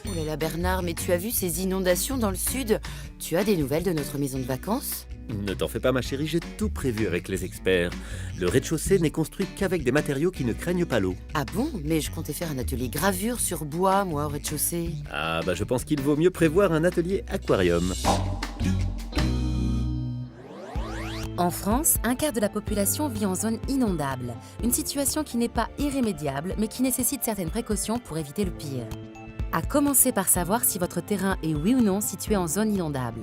Oh là là Bernard, mais tu as vu ces inondations dans le sud? Tu as des nouvelles de notre maison de vacances? Ne t'en fais pas ma chérie, j'ai tout prévu avec les experts. Le rez-de-chaussée n'est construit qu'avec des matériaux qui ne craignent pas l'eau. Ah bon? Mais je comptais faire un atelier gravure sur bois, moi, au rez-de-chaussée. Ah bah je pense qu'il vaut mieux prévoir un atelier aquarium. En France, un quart de la population vit en zone inondable, une situation qui n'est pas irrémédiable, mais qui nécessite certaines précautions pour éviter le pire. À commencer par savoir si votre terrain est oui ou non situé en zone inondable.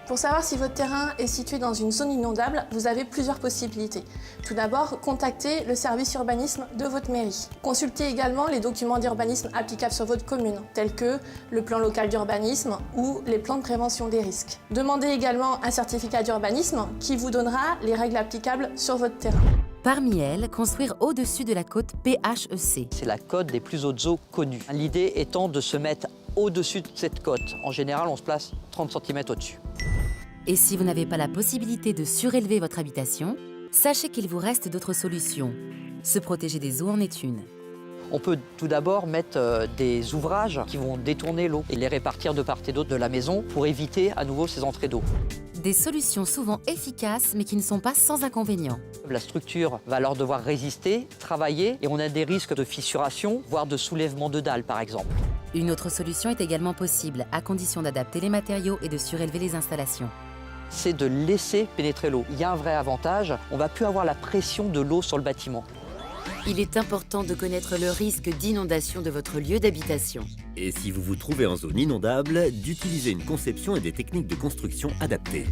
Pour savoir si votre terrain est situé dans une zone inondable, vous avez plusieurs possibilités. Tout d'abord, contactez le service urbanisme de votre mairie. Consultez également les documents d'urbanisme applicables sur votre commune, tels que le plan local d'urbanisme ou les plans de prévention des risques. Demandez également un certificat d'urbanisme qui vous donnera les règles applicables sur votre terrain. Parmi elles, construire au-dessus de la côte PHEC. C'est la côte des plus hautes eaux connues. L'idée étant de se mettre au-dessus de cette côte. En général, on se place 30 cm au-dessus. Et si vous n'avez pas la possibilité de surélever votre habitation, sachez qu'il vous reste d'autres solutions. Se protéger des eaux en est une. On peut tout d'abord mettre des ouvrages qui vont détourner l'eau et les répartir de part et d'autre de la maison pour éviter à nouveau ces entrées d'eau. Des solutions souvent efficaces mais qui ne sont pas sans inconvénients. La structure va alors devoir résister, travailler et on a des risques de fissuration, voire de soulèvement de dalles par exemple. Une autre solution est également possible, à condition d'adapter les matériaux et de surélever les installations. C'est de laisser pénétrer l'eau. Il y a un vrai avantage, on ne va plus avoir la pression de l'eau sur le bâtiment. Il est important de connaître le risque d'inondation de votre lieu d'habitation. Et si vous vous trouvez en zone inondable, d'utiliser une conception et des techniques de construction adaptées.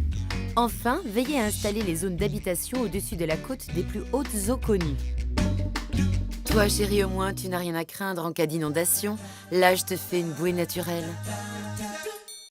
Enfin, veillez à installer les zones d'habitation au-dessus de la côte des plus hautes eaux connues. Toi, chérie, au moins, tu n'as rien à craindre en cas d'inondation. Là, je te fais une bouée naturelle.